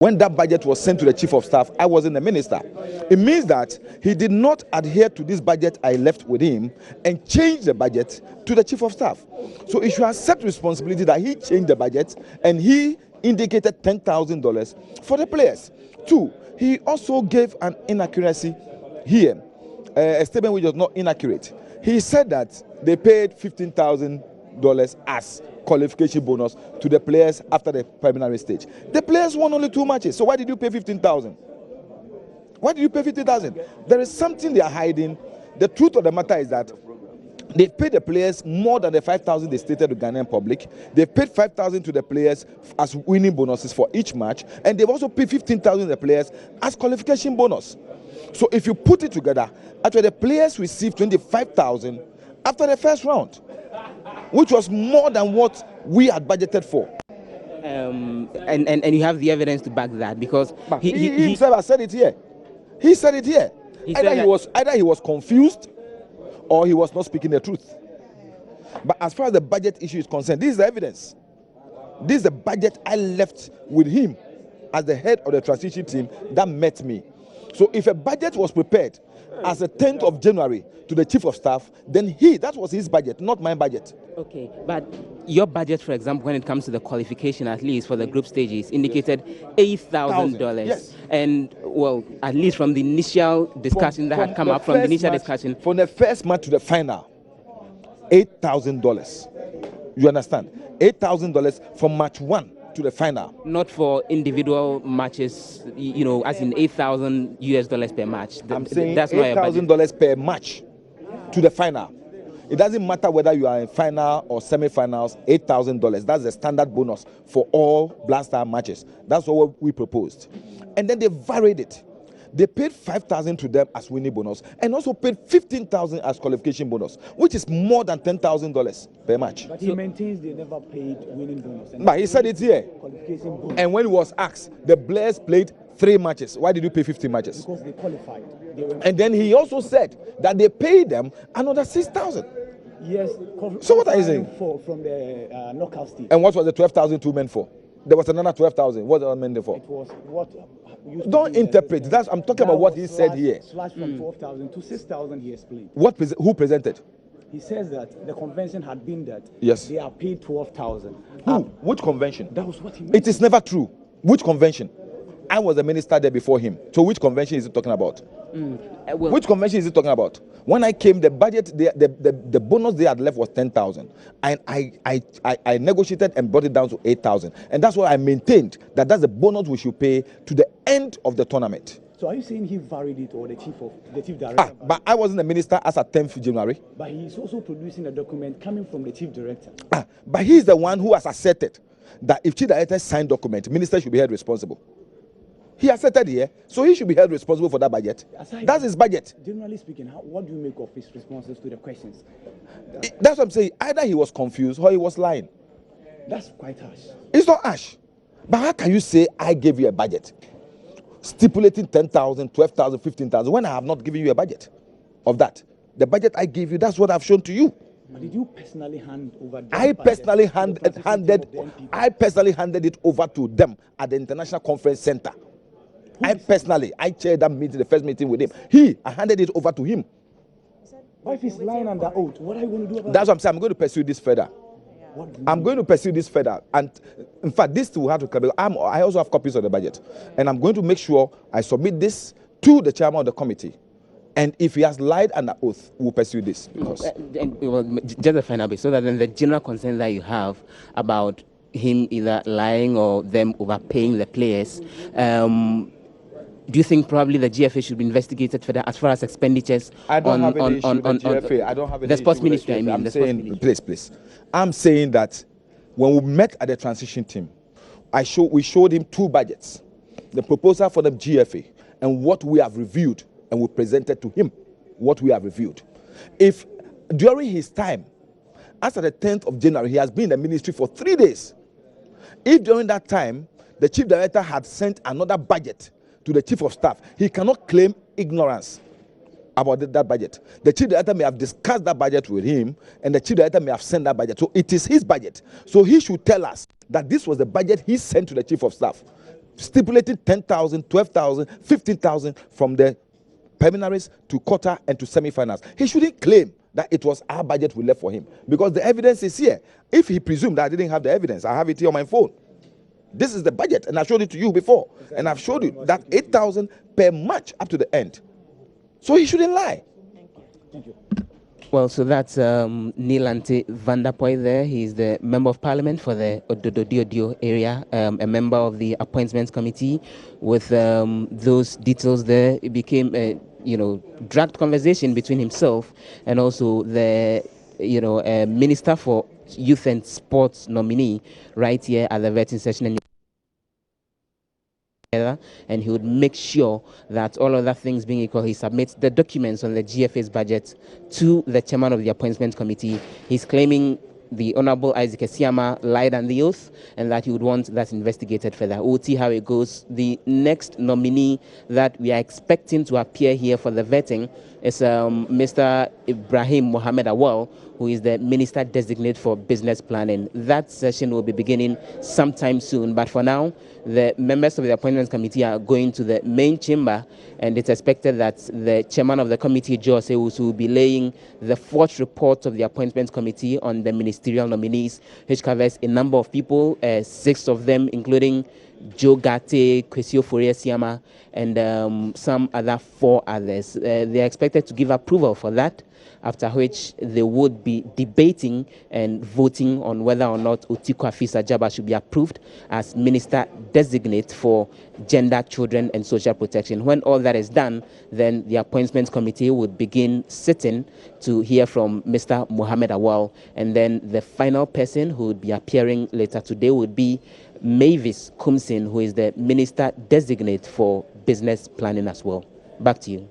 When that budget was sent to the chief of staff, I wasn't the minister. It means that he did not adhere to this budget I left with him and change the budget to the chief of staff. So he should accept responsibility that he changed the budget and he indicated $10,000 for the players. 2, he also gave an inaccuracy here, a statement which was not inaccurate. He said that they paid $15,000 as qualification bonus to the players after the preliminary stage. The players won only 2 matches, so why did you pay 15,000? Why did you pay 50,000? There is something they are hiding. The truth of the matter is that they paid the players more than the 5,000 they stated to Ghanaian public. They paid 5,000 to the players as winning bonuses for each match, and they've also paid 15,000 to the players as qualification bonus. So if you put it together, actually the players received 25,000 after the first round, which was more than what we had budgeted for. And you have the evidence to back that, because he himself has said it here. He said it here. Either he was confused or he was not speaking the truth. But as far as the budget issue is concerned, this is the evidence. This is the budget I left with him as the head of the transition team that met me. So if a budget was prepared as the 10th of January to the chief of staff, then that was his budget, not my budget. Okay, but your budget, for example, when it comes to the qualification, at least for the group stages, indicated $8,000. Yes. And, well, at least from the initial discussion that had come up from the initial discussion. From the first match to the final, $8,000. You understand? $8,000 from match 1 to the final. Not for individual matches, as in $8,000 per match. I'm saying that's $8,000 per match to the final. It doesn't matter whether you are in final or semi-finals, $8,000. That's the standard bonus for all Black Star matches. That's what we proposed. And then they varied it. They paid $5,000 to them as winning bonus and also paid $15,000 as qualification bonus, which is more than $10,000 per match. But he maintains they never paid winning bonus. But he said it here. And when he was asked, the Blairs played 3 matches. Why did you pay 15 matches? Because they qualified. And then he also said that they paid them another $6,000. Yes. So what are you saying? From the knockout stage. And what was the 12,000 two men for? There was another 12,000. What was meant for? It was what? Don't interpret. I'm talking about what he said here. Slash from 12,000 to 6,000. He explained. Who presented? He says that the convention had been that yes, they are paid 12,000. Who? Which convention? That was what he mentioned. It is never true. Which convention? I was the minister there before him. So which convention is he talking about? Well, which convention is he talking about? When I came, the budget, the bonus they had left was 10,000, and I negotiated and brought it down to 8,000, and that's what I maintained, that's the bonus we should pay to the end of the tournament. So are you saying he varied it, or the chief director? But I wasn't the minister as at 10th January. But he's also producing a document coming from the chief director. But he's the one who has asserted that if chief director signed document, minister should be held responsible. He asserted here, so he should be held responsible for that budget. That's his budget. Generally speaking, what do you make of his responses to the questions? That's what I'm saying. Either he was confused or he was lying. That's quite harsh. It's not harsh. But how can you say I gave you a budget stipulating 10,000, 12,000, 15,000 when I have not given you a budget of that? The budget I gave you, that's what I've shown to you. But did you personally hand over? I personally handed it over to them at the International Conference Center. I chaired that meeting, the first meeting with him. I handed it over to him. But if he's lying under oath, what are you going to do about That's what I'm saying. I'm going to pursue this further. I'm going to pursue this further. And in fact, this will have to come. I also have copies of the budget. And I'm going to make sure I submit this to the chairman of the committee. And if he has lied under oath, we'll pursue this. Because just a final bit, so that then the general concern that you have about him either lying or them overpaying the players, do you think probably the GFA should be investigated for that as far as expenditures? I don't have any issue with the GFA. I don't have any the sports issue with ministry. the GFA. I mean, the sports ministry. Please. I'm saying that when we met at the transition team, we showed him 2 budgets, the proposal for the GFA and what we have reviewed, and we presented to him what we have reviewed. If during his time, after the 10th of January, he has been in the ministry for 3 days. If during that time the chief director had sent another budget to the chief of staff, he cannot claim ignorance about that budget. The chief director may have discussed that budget with him, and the chief director may have sent that budget. So it is his budget. So he should tell us that this was the budget he sent to the chief of staff. stipulating 10,000, 12,000, 15,000 from the preliminaries to quarter and to semi-finals. He shouldn't claim that it was our budget we left for him, because the evidence is here. If he presumed that I didn't have the evidence, I have it here on my phone. This is the budget, and I showed it to you before. And I've showed you that 8,000 per match up to the end. So he shouldn't lie. Thank you. Well, so that's Nii Lante Vanderpoy there. He's the Member of Parliament for the Ododo-Diodio area, a member of the Appointments Committee. With those details there, it became a dragged conversation between himself and also the Minister for Youth and Sports nominee right here at the vetting session. And he would make sure that all other things being equal, he submits the documents on the GFA's budget to the chairman of the Appointments Committee. He's claiming the Honorable Isaac Esiama lied on the oath and that he would want that investigated further. We'll see how it goes. The next nominee that we are expecting to appear here for the vetting is Mr. Ibrahim Mohammed Awal, who is the Minister Designate for Business Planning. That session will be beginning sometime soon, but for now, the members of the Appointments Committee are going to the main chamber, and it's expected that the chairman of the committee, Joe Sewus, will be laying the fourth report of the Appointments Committee on the ministerial nominees, which covers a number of people, 6 of them, including Joe Gate, Kwesio Fourier-Siama, and some other 4 others. They are expected to give approval for that, after which they would be debating and voting on whether or not Otiku Afisa Jaba should be approved as Minister Designate for Gender, Children and Social Protection. When all that is done, then the Appointments Committee would begin sitting to hear from Mr. Mohammed Awal, and then the final person who would be appearing later today would be Mavis Kumsin, who is the Minister Designate for Business Planning as well. Back to you.